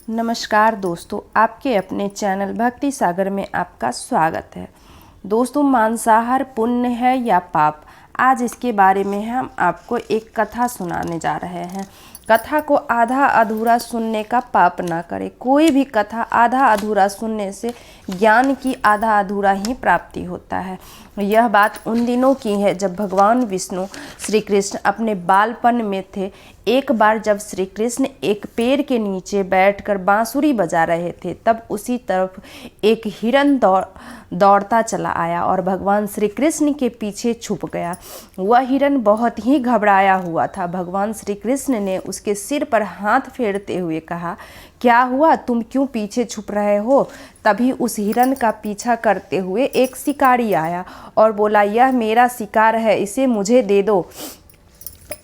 नमस्कार दोस्तों, आपके अपने चैनल भक्ति सागर में आपका स्वागत है। दोस्तों, मांसाहार पुण्य है या पाप, आज इसके बारे में हम आपको एक कथा सुनाने जा रहे हैं। कथा को आधा अधूरा सुनने का पाप ना करें। कोई भी कथा आधा अधूरा सुनने से ज्ञान की आधा अधूरा ही प्राप्ति होता है। यह बात उन दिनों की है जब भगवान विष्णु श्री कृष्ण अपने बालपन में थे। एक बार जब श्री कृष्ण एक पेड़ के नीचे बैठकर बांसुरी बजा रहे थे, तब उसी तरफ एक हिरन दौड़ता चला आया और भगवान श्री कृष्ण के पीछे छुप गया। वह हिरन बहुत ही घबराया हुआ था। भगवान श्री कृष्ण ने उसके सिर पर हाथ फेरते हुए कहा, क्या हुआ, तुम क्यों पीछे छुप रहे हो? तभी उस हिरन का पीछा करते हुए एक शिकारी आया और बोला, यह मेरा शिकार है, इसे मुझे दे दो,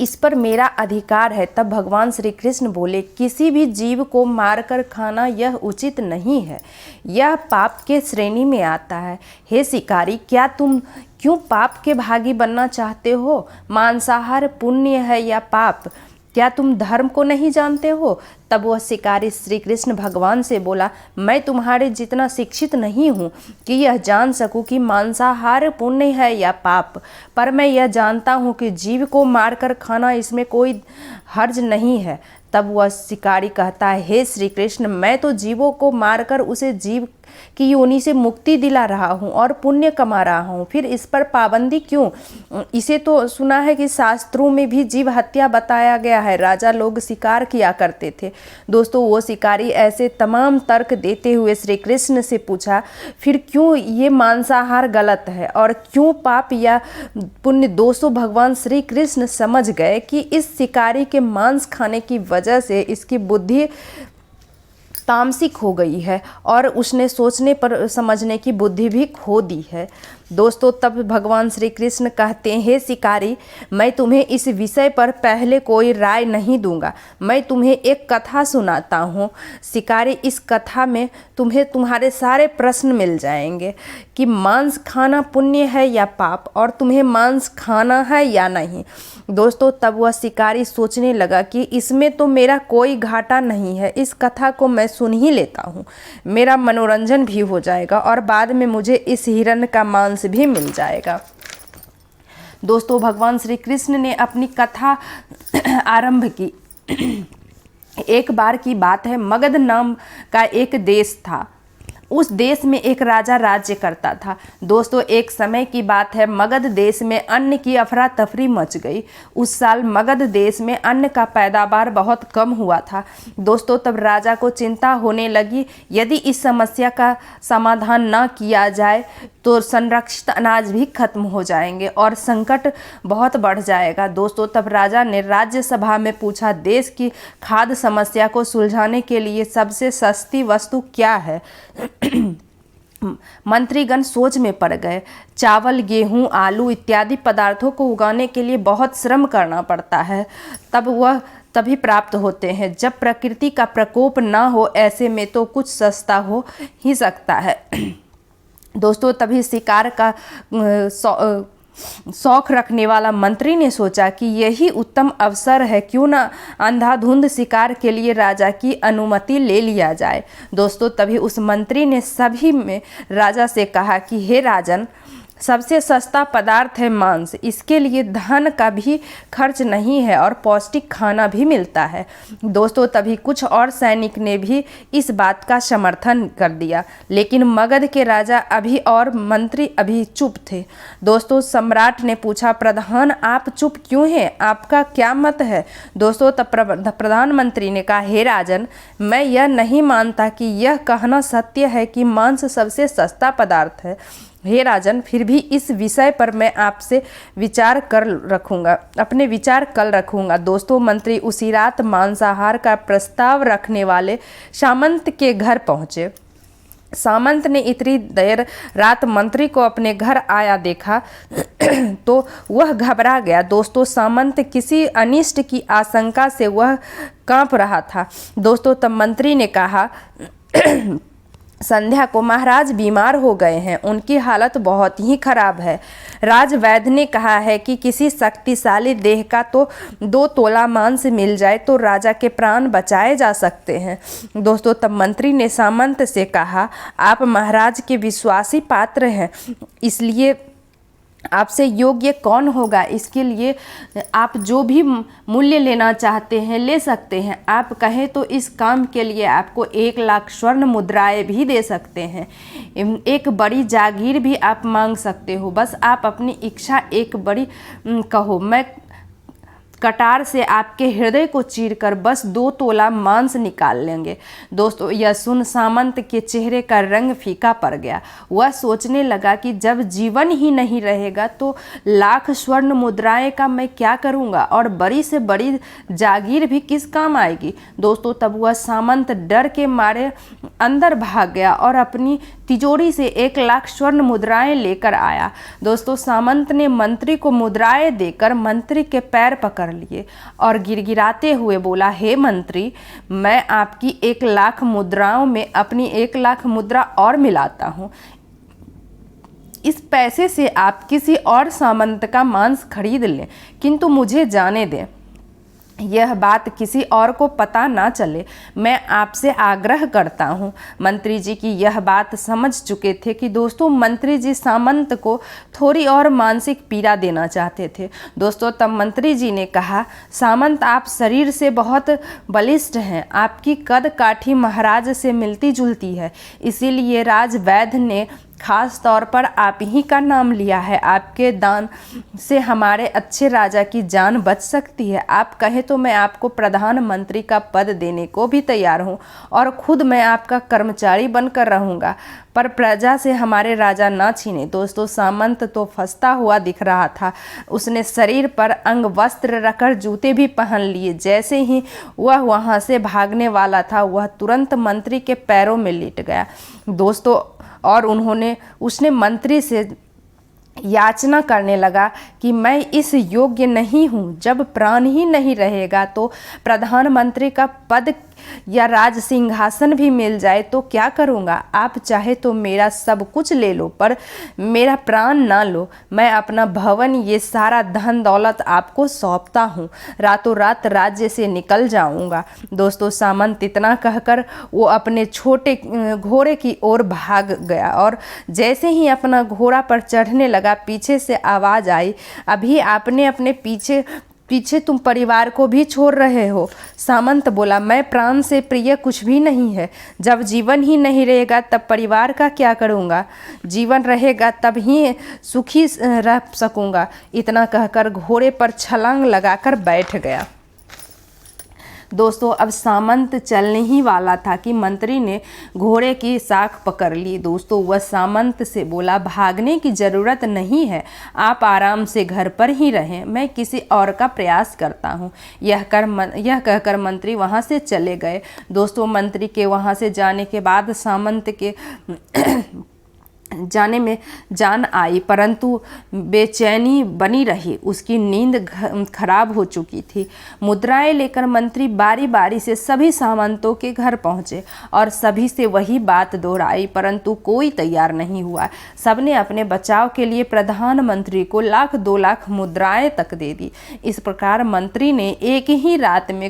इस पर मेरा अधिकार है। तब भगवान श्री कृष्ण बोले, किसी भी जीव को मारकर खाना यह उचित नहीं है, यह पाप के श्रेणी में आता है। हे शिकारी, क्या तुम क्यों पाप के भागी बनना चाहते हो? मांसाहार पुण्य है या पाप, क्या तुम धर्म को नहीं जानते हो? तब वह शिकारी श्री कृष्ण भगवान से बोला, मैं तुम्हारे जितना शिक्षित नहीं हूँ कि यह जान सकूँ कि मांसाहार पुण्य है या पाप, पर मैं यह जानता हूँ कि जीव को मारकर खाना इसमें कोई हर्ज नहीं है। तब वह शिकारी कहता है, हे श्री कृष्ण, मैं तो जीवों को मारकर उसे जीव की योनि से मुक्ति दिला रहा हूँ और पुण्य कमा रहा हूँ, फिर इस पर पाबंदी क्यों? इसे तो सुना है कि शास्त्रों में भी जीव हत्या बताया गया है, राजा लोग शिकार किया करते थे। दोस्तों, वो शिकारी ऐसे तमाम तर्क देते हुए श्री कृष्ण से पूछा, फिर क्यों ये मांसाहार गलत है और क्यों पाप या पुण्य? दोस्तों, भगवान श्री कृष्ण समझ गए कि इस शिकारी के मांस खाने की वजह से इसकी बुद्धि तामसिक हो गई है और उसने सोचने पर समझने की बुद्धि भी खो दी है। दोस्तों, तब भगवान श्री कृष्ण कहते हैं, हे शिकारी, मैं तुम्हें इस विषय पर पहले कोई राय नहीं दूंगा, मैं तुम्हें एक कथा सुनाता हूँ। शिकारी, इस कथा में तुम्हें तुम्हारे सारे प्रश्न मिल जाएंगे कि मांस खाना पुण्य है या पाप, और तुम्हें मांस खाना है या नहीं। दोस्तों, तब वह शिकारी सोचने लगा कि इसमें तो मेरा कोई घाटा नहीं है, इस कथा को मैं सुन ही लेता हूँ, मेरा मनोरंजन भी हो जाएगा और बाद में मुझे इस हिरन का मांस भी मिल जाएगा। दोस्तों, भगवान श्री कृष्ण ने अपनी कथा आरंभ की। एक बार की बात है, मगध नाम का एक देश था। उस देश में एक राजा राज्य करता था। दोस्तों, एक समय की बात है, मगध देश में अन्न की अफरा तफरी मच गई। उस साल मगध देश में अन्न का पैदावार बहुत कम हुआ था। दोस्तों, तब राजा को चिंता होने लगी, यदि इस समस्या का समाधान न किया जाए तो संरक्षित अनाज भी खत्म हो जाएंगे और संकट बहुत बढ़ जाएगा। दोस्तों, तब राजा ने राज्यसभा में पूछा, देश की खाद्य समस्या को सुलझाने के लिए सबसे सस्ती वस्तु क्या है? मंत्रीगण सोच में पड़ गए। चावल, गेहूं, आलू इत्यादि पदार्थों को उगाने के लिए बहुत श्रम करना पड़ता है, तब वह तभी प्राप्त होते हैं जब प्रकृति का प्रकोप ना हो। ऐसे में तो कुछ सस्ता हो ही सकता है। दोस्तों, तभी शिकार का शौक रखने वाला मंत्री ने सोचा कि यही उत्तम अवसर है, क्यों ना अंधाधुंध शिकार के लिए राजा की अनुमति ले लिया जाए। दोस्तों, तभी उस मंत्री ने सभी में राजा से कहा कि हे राजन, सबसे सस्ता पदार्थ है मांस, इसके लिए धन का भी खर्च नहीं है और पौष्टिक खाना भी मिलता है। दोस्तों, तभी कुछ और सैनिक ने भी इस बात का समर्थन कर दिया, लेकिन मगध के राजा अभी और मंत्री अभी चुप थे। दोस्तों, सम्राट ने पूछा, प्रधान आप चुप क्यों हैं, आपका क्या मत है? दोस्तों, तब प्रधानमंत्री ने कहा, हे राजन, मैं यह नहीं मानता कि यह कहना सत्य है कि मांस सबसे सस्ता पदार्थ है। हे राजन, फिर भी इस विषय पर मैं आपसे विचार कर रखूँगा, अपने विचार कल रखूँगा। दोस्तों, मंत्री उसी रात मांसाहार का प्रस्ताव रखने वाले सामंत के घर पहुँचे। सामंत ने इतनी देर रात मंत्री को अपने घर आया देखा तो वह घबरा गया। दोस्तों, सामंत किसी अनिष्ट की आशंका से वह कांप रहा था। दोस्तों, तब मंत्री ने कहा, संध्या को महाराज बीमार हो गए हैं, उनकी हालत बहुत ही खराब है। राजवैद्य ने कहा है कि किसी शक्तिशाली देह का तो 2 तोला मांस मिल जाए तो राजा के प्राण बचाए जा सकते हैं। दोस्तों, तब मंत्री ने सामंत से कहा, आप महाराज के विश्वासी पात्र हैं, इसलिए आपसे योग्य कौन होगा। इसके लिए आप जो भी मूल्य लेना चाहते हैं ले सकते हैं। आप कहें तो इस काम के लिए आपको 1 लाख स्वर्ण मुद्राएं भी दे सकते हैं। एक बड़ी जागीर भी आप मांग सकते हो। बस आप अपनी इच्छा एक बड़ी कहो, मैं कटार से आपके हृदय को चीरकर बस 2 तोला मांस निकाल लेंगे। दोस्तों, यह सुन सामंत के चेहरे का रंग फीका पड़ गया। वह सोचने लगा कि जब जीवन ही नहीं रहेगा तो लाख स्वर्ण मुद्राएं का मैं क्या करूंगा, और बड़ी से बड़ी जागीर भी किस काम आएगी। दोस्तों, तब वह सामंत डर के मारे अंदर भाग गया और अपनी तिजोरी से 1 लाख स्वर्ण मुद्राएं लेकर आया। दोस्तों, सामंत ने मंत्री को मुद्राएं देकर मंत्री के पैर पकड़ लिए और गिड़गिड़ाते हुए बोला, हे मंत्री, मैं आपकी 1 लाख मुद्राओं में अपनी 1 लाख मुद्रा और मिलाता हूँ। इस पैसे से आप किसी और सामंत का मांस खरीद लें, किंतु मुझे जाने दें, यह बात किसी और को पता ना चले। मैं आपसे आग्रह करता हूँ। मंत्री जी की यह बात समझ चुके थे कि दोस्तों मंत्री जी सामंत को थोड़ी और मानसिक पीड़ा देना चाहते थे। दोस्तों, तब मंत्री जी ने कहा, सामंत आप शरीर से बहुत बलिष्ठ हैं, आपकी कद काठी महाराज से मिलती जुलती है, इसीलिए राजवैद्य ने खास तौर पर आप ही का नाम लिया है। आपके दान से हमारे अच्छे राजा की जान बच सकती है। आप कहें तो मैं आपको प्रधानमंत्री का पद देने को भी तैयार हूँ और खुद मैं आपका कर्मचारी बनकर रहूँगा, पर प्रजा से हमारे राजा ना छीने। दोस्तों, सामंत तो फंसता हुआ दिख रहा था। उसने शरीर पर अंग वस्त्र रखकर जूते भी पहन लिए। जैसे ही वह वहाँ से भागने वाला था, वह तुरंत मंत्री के पैरों में लेट गया। दोस्तों, और उसने मंत्री से याचना करने लगा कि मैं इस योग्य नहीं हूँ। जब प्राण ही नहीं रहेगा तो प्रधानमंत्री का पद या राज सिंहासन भी मिल जाए तो क्या करूँगा। आप चाहे तो मेरा सब कुछ ले लो, पर मेरा प्राण ना लो। मैं अपना भवन, ये सारा धन दौलत आपको सौंपता हूँ। रातों रात राज्य से निकल जाऊँगा। दोस्तों, सामंत इतना कहकर वो अपने छोटे घोड़े की ओर भाग गया और जैसे ही अपना घोड़ा पर चढ़ने लगा, पीछे से आवाज़ आई, अभी आपने अपने पीछे तुम परिवार को भी छोड़ रहे हो। सामंत बोला, मैं प्राण से प्रिय कुछ भी नहीं है। जब जीवन ही नहीं रहेगा तब परिवार का क्या करूँगा। जीवन रहेगा तब ही सुखी रह सकूँगा। इतना कहकर घोड़े पर छलांग लगाकर बैठ गया। दोस्तों, अब सामंत चलने ही वाला था कि मंत्री ने घोड़े की साख पकड़ ली। दोस्तों, वह सामंत से बोला, भागने की ज़रूरत नहीं है, आप आराम से घर पर ही रहें, मैं किसी और का प्रयास करता हूँ। यह कहकर मंत्री वहाँ से चले गए। दोस्तों, मंत्री के वहाँ से जाने के बाद सामंत के जाने में जान आई, परंतु बेचैनी बनी रही। उसकी नींद खराब हो चुकी थी। मुद्राएं लेकर मंत्री बारी बारी से सभी सामंतों के घर पहुंचे और सभी से वही बात दोहराई, परंतु कोई तैयार नहीं हुआ। सबने अपने बचाव के लिए प्रधानमंत्री को 1,00,000-2 लाख मुद्राएं तक दे दी। इस प्रकार मंत्री ने एक ही रात में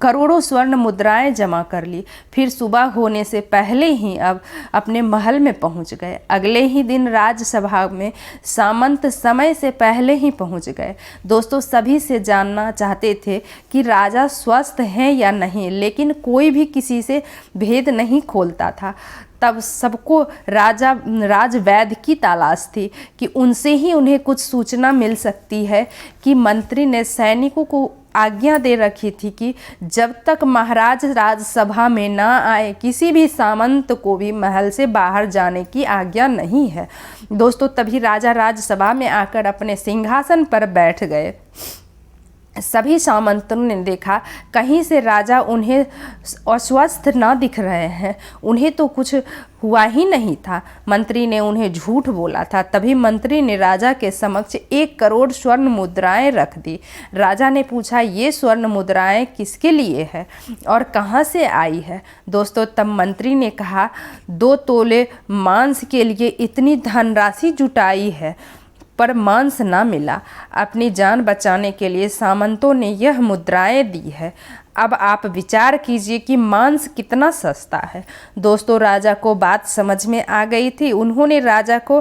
करोड़ों स्वर्ण मुद्राएं जमा कर ली। फिर सुबह होने से पहले ही अब अपने महल में पहुंच गए। अगले ही दिन राज्यसभा में सामंत समय से पहले ही पहुंच गए। दोस्तों, सभी से जानना चाहते थे कि राजा स्वस्थ हैं या नहीं, लेकिन कोई भी किसी से भेद नहीं खोलता था। तब सबको राजवैद्य की तलाश थी कि उनसे ही उन्हें कुछ सूचना मिल सकती है कि मंत्री ने सैनिकों को आज्ञा दे रखी थी कि जब तक महाराज राज्यसभा में ना आए किसी भी सामंत को भी महल से बाहर जाने की आज्ञा नहीं है। दोस्तों, तभी राजा राज्यसभा में आकर अपने सिंहासन पर बैठ गए। सभी सामंतों ने देखा कहीं से राजा उन्हें अस्वस्थ न दिख रहे हैं, उन्हें तो कुछ हुआ ही नहीं था। मंत्री ने उन्हें झूठ बोला था। तभी मंत्री ने राजा के समक्ष 1 करोड़ स्वर्ण मुद्राएं रख दी। राजा ने पूछा, ये स्वर्ण मुद्राएं किसके लिए है और कहाँ से आई है? दोस्तों, तब मंत्री ने कहा, 2 तोले मांस के लिए इतनी धनराशि जुटाई है पर मांस ना मिला। अपनी जान बचाने के लिए सामंतों ने यह मुद्राएं दी है। अब आप विचार कीजिए कि मांस कितना सस्ता है। दोस्तों, राजा को बात समझ में आ गई थी। उन्होंने राजा को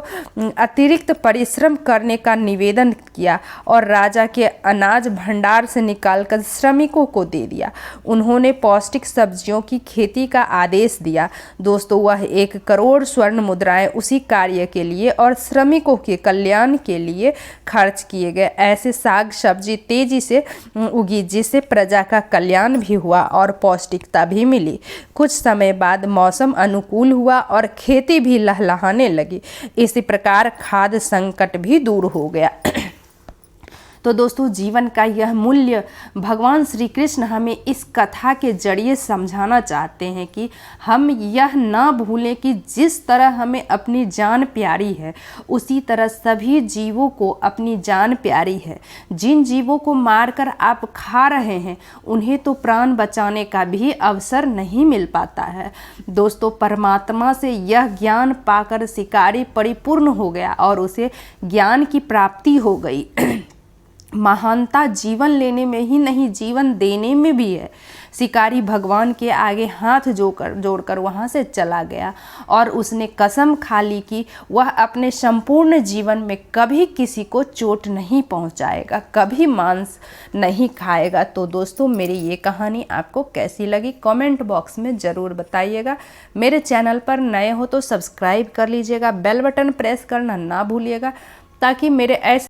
अतिरिक्त परिश्रम करने का निवेदन किया और राजा के अनाज भंडार से निकालकर श्रमिकों को दे दिया। उन्होंने पौष्टिक सब्जियों की खेती का आदेश दिया। दोस्तों, वह 1 करोड़ स्वर्ण मुद्राएं उसी कार्य के लिए और श्रमिकों के कल्याण के लिए खर्च किए गए। ऐसे साग सब्जी तेजी से उगी जिससे प्रजा का कल्याण भी हुआ और पौष्टिकता भी मिली। कुछ समय बाद मौसम अनुकूल हुआ और खेती भी लहलहाने लगी। इसी प्रकार खाद्य संकट भी दूर हो गया। तो दोस्तों, जीवन का यह मूल्य भगवान श्री कृष्ण हमें इस कथा के जरिए समझाना चाहते हैं कि हम यह ना भूलें कि जिस तरह हमें अपनी जान प्यारी है उसी तरह सभी जीवों को अपनी जान प्यारी है। जिन जीवों को मारकर आप खा रहे हैं उन्हें तो प्राण बचाने का भी अवसर नहीं मिल पाता है। दोस्तों, परमात्मा से यह ज्ञान पाकर शिकारी परिपूर्ण हो गया और उसे ज्ञान की प्राप्ति हो गई। महानता जीवन लेने में ही नहीं, जीवन देने में भी है। शिकारी भगवान के आगे हाथ जोड़कर वहाँ से चला गया और उसने कसम खा ली कि वह अपने संपूर्ण जीवन में कभी किसी को चोट नहीं पहुँचाएगा, कभी मांस नहीं खाएगा। तो दोस्तों, मेरी ये कहानी आपको कैसी लगी कमेंट बॉक्स में ज़रूर बताइएगा। मेरे चैनल पर नए हो तो सब्सक्राइब कर लीजिएगा, बेल बटन प्रेस करना ना भूलिएगा ताकि मेरे ऐसे